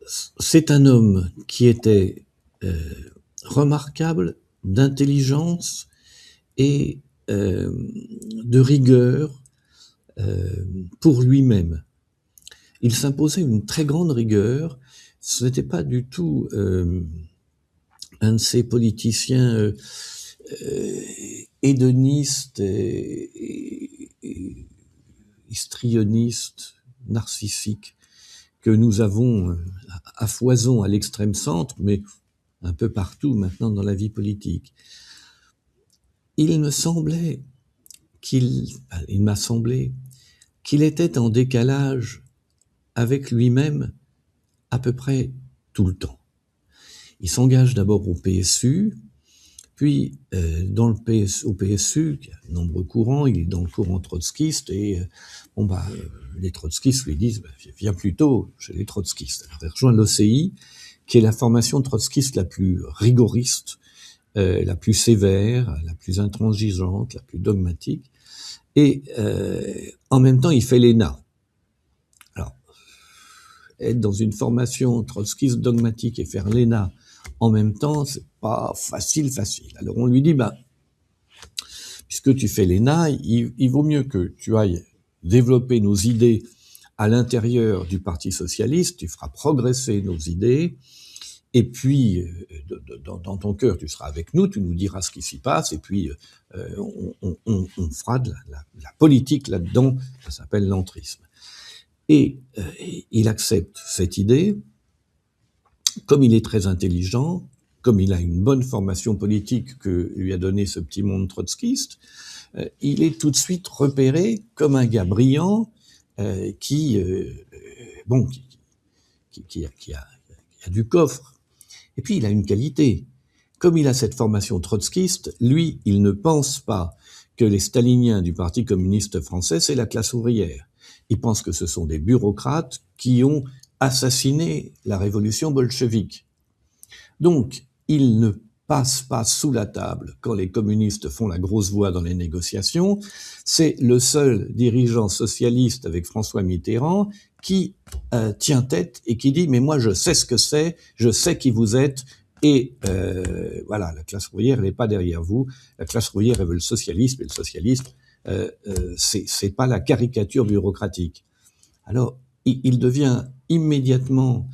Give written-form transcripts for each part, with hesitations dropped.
C'est un homme qui était remarquable d'intelligence et de rigueur pour lui-même. Il s'imposait une très grande rigueur. Ce n'était pas du tout un de ces politiciens hédonistes et histrioniste, narcissique, que nous avons à foison à l'extrême centre, mais un peu partout maintenant dans la vie politique. Il m'a semblé qu'il était en décalage avec lui-même à peu près tout le temps. Il s'engage d'abord au PSU, puis au PSU, il y a de nombreux courants, il est dans le courant trotskiste, et les trotskistes lui disent viens plutôt chez les trotskistes. Alors il rejoint l'OCI, qui est la formation trotskiste la plus rigoriste, la plus sévère, la plus intransigeante, la plus dogmatique, et en même temps il fait l'ENA. Alors, être dans une formation trotskiste dogmatique et faire l'ENA en même temps, c'est pas facile. Alors on lui dit, puisque tu fais l'ENA, il vaut mieux que tu ailles développer nos idées à l'intérieur du Parti socialiste, tu feras progresser nos idées, et puis dans ton cœur, tu seras avec nous, tu nous diras ce qui s'y passe, et puis on fera de la politique là-dedans, ça s'appelle l'entrisme. Et il accepte cette idée. Comme il est très intelligent, comme il a une bonne formation politique que lui a donné ce petit monde trotskiste, il est tout de suite repéré comme un gars brillant qui a du coffre. Et puis il a une qualité. Comme il a cette formation trotskiste, lui, il ne pense pas que les staliniens du Parti communiste français, c'est la classe ouvrière. Il pense que ce sont des bureaucrates qui ont assassiné la révolution bolchevique. Donc, il ne passe pas sous la table quand les communistes font la grosse voix dans les négociations. C'est le seul dirigeant socialiste avec François Mitterrand qui tient tête et qui dit « mais moi je sais ce que c'est, je sais qui vous êtes ». Et voilà, la classe ouvrière, elle n'est pas derrière vous. La classe ouvrière, elle veut le socialisme, et le socialisme, c'est pas la caricature bureaucratique. Alors, il devient immédiatement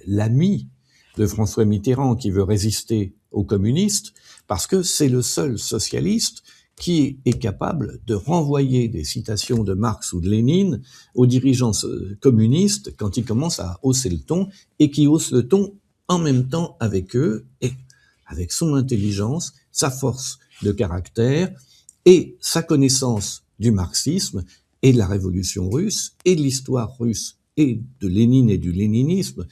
l'ami de François Mitterrand qui veut résister aux communistes, parce que c'est le seul socialiste qui est capable de renvoyer des citations de Marx ou de Lénine aux dirigeants communistes quand ils commencent à hausser le ton, et qui hausse le ton en même temps avec eux, et avec son intelligence, sa force de caractère et sa connaissance du marxisme et de la révolution russe et de l'histoire russe et de Lénine et du léninisme.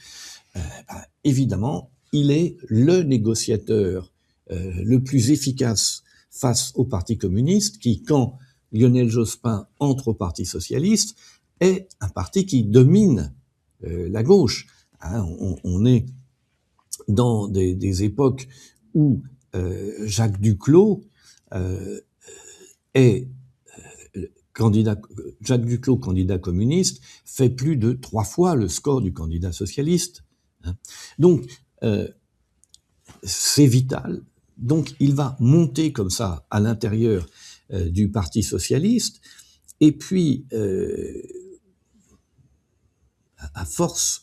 Évidemment, il est le négociateur le plus efficace face au Parti communiste qui, quand Lionel Jospin entre au Parti socialiste, est un parti qui domine la gauche. On est dans des époques où Jacques Duclos est candidat communiste, fait plus de 3 fois le score du candidat socialiste. Donc, c'est vital. Donc, il va monter comme ça à l'intérieur du Parti socialiste, et puis, à force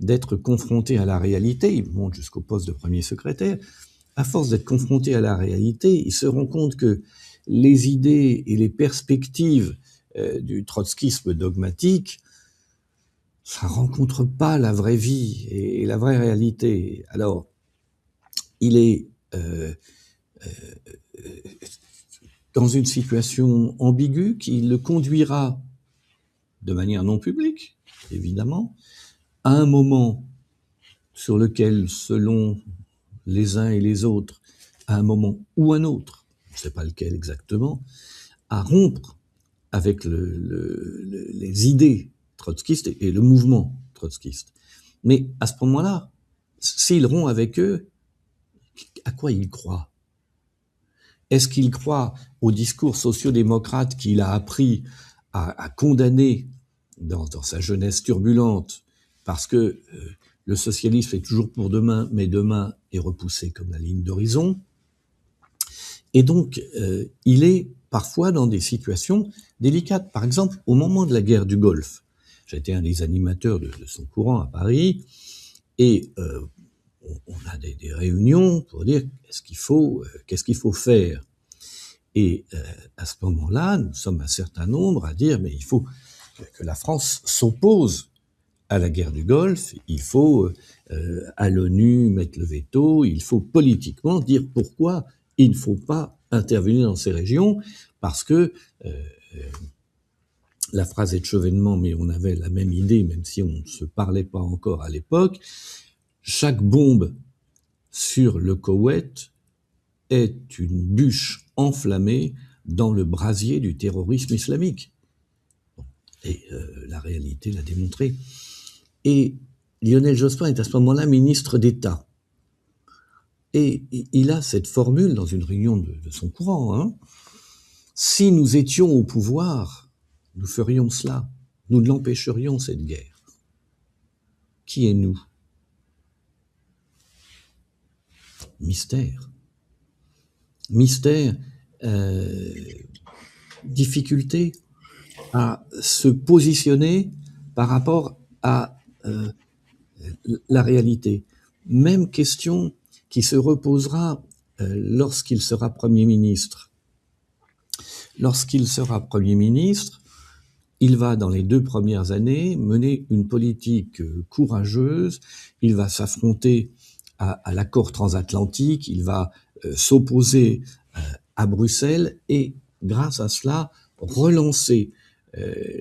d'être confronté à la réalité, il monte jusqu'au poste de premier secrétaire, à force d'être confronté à la réalité, il se rend compte que les idées et les perspectives du trotskisme dogmatique, ça rencontre pas la vraie vie et la vraie réalité. Alors, il est dans une situation ambiguë qui le conduira, de manière non publique, évidemment, à un moment sur lequel, selon les uns et les autres, à un moment ou un autre, je ne sais pas lequel exactement, à rompre avec les idées trotskistes et le mouvement trotskiste. Mais à ce moment-là, s'il rompt avec eux, à quoi il croit ? Est-ce qu'il croit au discours sociodémocrate qu'il a appris à condamner dans sa jeunesse turbulente parce que le socialisme est toujours pour demain, mais demain est repoussé comme la ligne d'horizon. Et donc, il est parfois dans des situations délicates. Par exemple, au moment de la guerre du Golfe, j'étais un des animateurs de son courant à Paris, et on a des réunions pour dire qu'est-ce qu'il faut faire. Et à ce moment-là, nous sommes un certain nombre à dire mais il faut que la France s'oppose à la guerre du Golfe, il faut à l'ONU mettre le veto, il faut politiquement dire pourquoi il ne faut pas intervenir dans ces régions, parce que la phrase est de Chevènement, mais on avait la même idée, même si on ne se parlait pas encore à l'époque. Chaque bombe sur le Koweït est une bûche enflammée dans le brasier du terrorisme islamique. Et la réalité l'a démontré. Et Lionel Jospin est à ce moment-là ministre d'État. Et il a cette formule dans une réunion de son courant. Hein. Si nous étions au pouvoir, nous ferions cela. Nous l'empêcherions, cette guerre. Qui est nous? Mystère. Mystère, difficulté à se positionner par rapport à la réalité. Même question qui se reposera lorsqu'il sera Premier ministre. Lorsqu'il sera Premier ministre, il va, dans les 2 premières années, mener une politique courageuse. Il va s'affronter à l'accord transatlantique, il va s'opposer à Bruxelles et, grâce à cela, relancer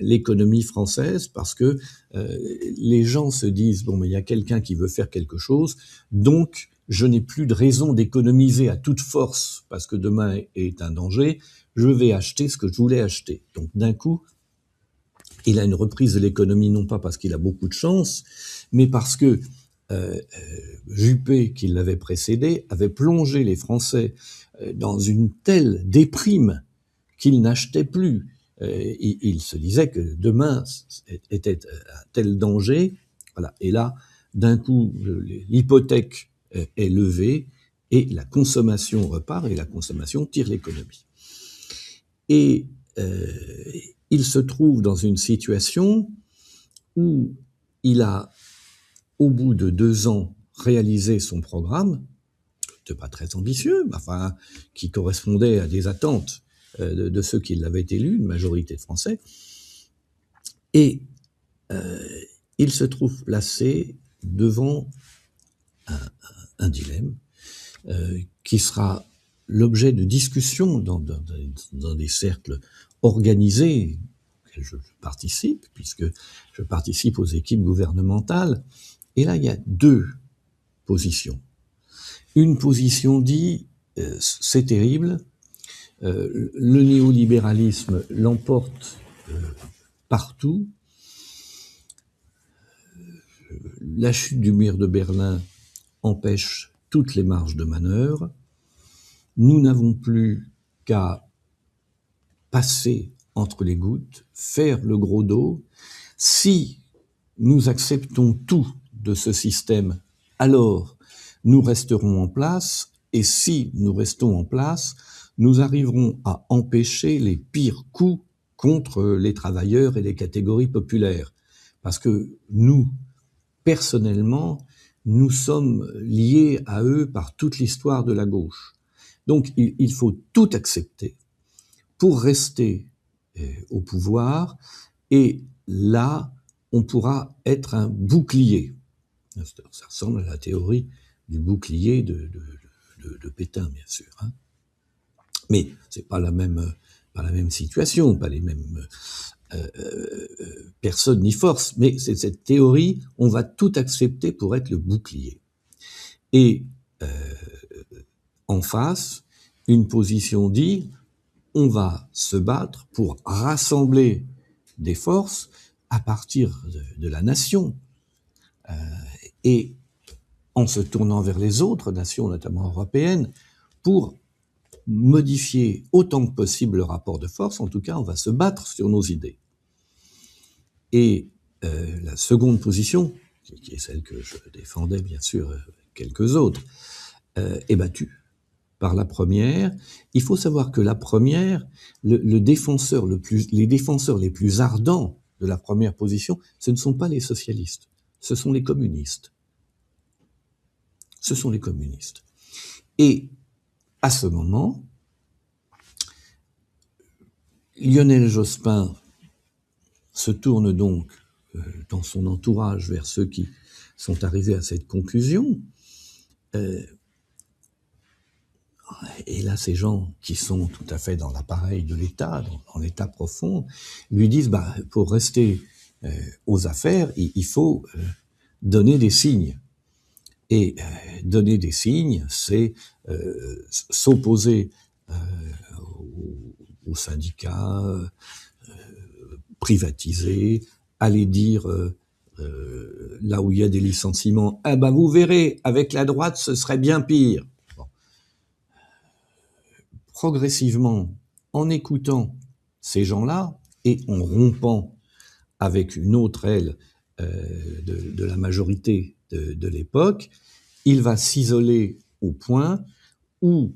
l'économie française, parce que les gens se disent bon, mais il y a quelqu'un qui veut faire quelque chose, donc je n'ai plus de raison d'économiser à toute force parce que demain est un danger, je vais acheter ce que je voulais acheter. Donc d'un coup, il a une reprise de l'économie, non pas parce qu'il a beaucoup de chance, mais parce que Juppé, qui l'avait précédé, avait plongé les Français dans une telle déprime qu'ils n'achetaient plus. Il se disait que demain était un tel danger. Voilà. Et là, d'un coup, l'hypothèque est levée et la consommation repart, et la consommation tire l'économie. Et il se trouve dans une situation où il a, au bout de 2 ans, réalisé son programme, qui n'était pas très ambitieux, mais enfin, qui correspondait à des attentes de ceux qui l'avaient élu, une majorité de Français, et il se trouve placé devant un dilemme qui sera l'objet de discussions dans des cercles organisés auxquels je participe, puisque je participe aux équipes gouvernementales. Et là, il y a 2 positions. Une position dit c'est terrible, le néolibéralisme l'emporte partout, la chute du mur de Berlin empêche toutes les marges de manœuvre, nous n'avons plus qu'à passer entre les gouttes, faire le gros dos. Si nous acceptons tout de ce système, alors nous resterons en place, et si nous restons en place, nous arriverons à empêcher les pires coups contre les travailleurs et les catégories populaires. Parce que nous, personnellement, nous sommes liés à eux par toute l'histoire de la gauche. Donc il faut tout accepter pour rester au pouvoir, et là, on pourra être un bouclier. Ça ressemble à la théorie du bouclier de Pétain, bien sûr. Hein. Mais c'est pas la même situation, pas les mêmes personnes ni forces. Mais c'est cette théorie, on va tout accepter pour être le bouclier. Et en face, une position dit, on va se battre pour rassembler des forces à partir de la nation. Et en se tournant vers les autres nations, notamment européennes, pour modifier autant que possible le rapport de force. En tout cas, on va se battre sur nos idées. Et la seconde position, qui est celle que je défendais bien sûr, quelques autres, est battue par la première. Il faut savoir que la première, les défenseurs les plus ardents de la première position, ce ne sont pas les socialistes, ce sont les communistes. Ce sont les communistes. Et à ce moment, Lionel Jospin se tourne donc dans son entourage vers ceux qui sont arrivés à cette conclusion. Et là, ces gens qui sont tout à fait dans l'appareil de l'État, dans l'État profond, lui disent, pour rester aux affaires, il faut donner des signes. Et donner des signes, c'est s'opposer aux syndicats, privatiser, aller dire là où il y a des licenciements, vous verrez, avec la droite, ce serait bien pire. Bon. Progressivement, en écoutant ces gens-là et en rompant avec une autre aile de la majorité de l'époque, il va s'isoler au point où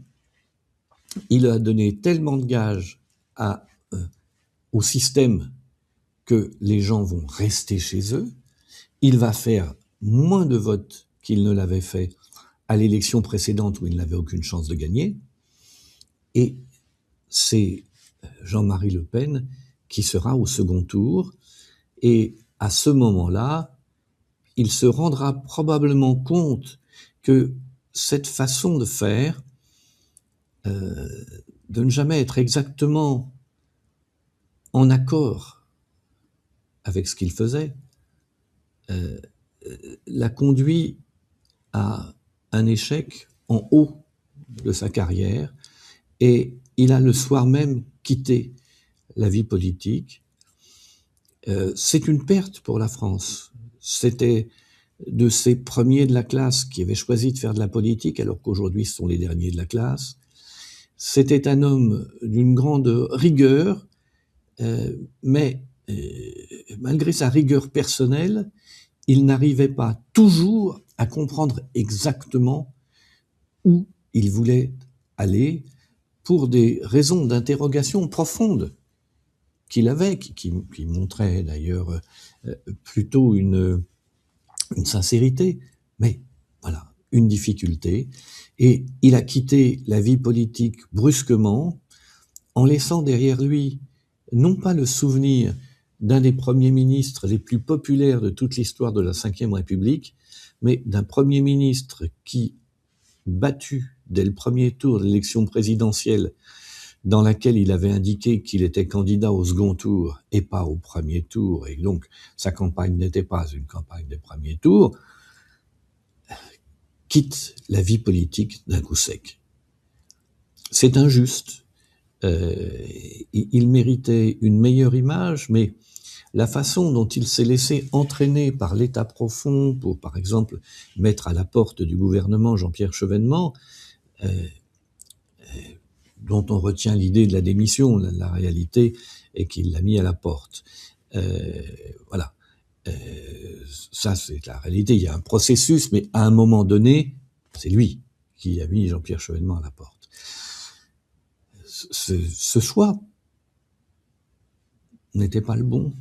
il a donné tellement de gages au système que les gens vont rester chez eux. Il va faire moins de votes qu'il ne l'avait fait à l'élection précédente où il n'avait aucune chance de gagner. Et c'est Jean-Marie Le Pen qui sera au second tour. Et à ce moment-là, il se rendra probablement compte que cette façon de faire, de ne jamais être exactement en accord avec ce qu'il faisait, l'a conduit à un échec en haut de sa carrière, et il a le soir même quitté la vie politique. C'est une perte pour la France. C'était de ces premiers de la classe qui avaient choisi de faire de la politique, alors qu'aujourd'hui ce sont les derniers de la classe. C'était un homme d'une grande rigueur, mais malgré sa rigueur personnelle, il n'arrivait pas toujours à comprendre exactement où il voulait aller pour des raisons d'interrogation profonde qu'il avait, qui montraient d'ailleurs plutôt une sincérité, mais voilà, une difficulté. Et il a quitté la vie politique brusquement, en laissant derrière lui non pas le souvenir d'un des premiers ministres les plus populaires de toute l'histoire de la Ve République, mais d'un Premier ministre qui, battu dès le premier tour de l'élection présidentielle, dans laquelle il avait indiqué qu'il était candidat au second tour et pas au premier tour, et donc sa campagne n'était pas une campagne de premier tour, quitte la vie politique d'un coup sec. C'est injuste. Il méritait une meilleure image, mais la façon dont il s'est laissé entraîner par l'État profond pour, par exemple, mettre à la porte du gouvernement Jean-Pierre Chevènement, dont on retient l'idée de la démission, la réalité est qu'il l'a mis à la porte. Voilà. Ça, c'est la réalité. Il y a un processus, mais à un moment donné, c'est lui qui a mis Jean-Pierre Chevènement à la porte. Ce choix n'était pas le bon.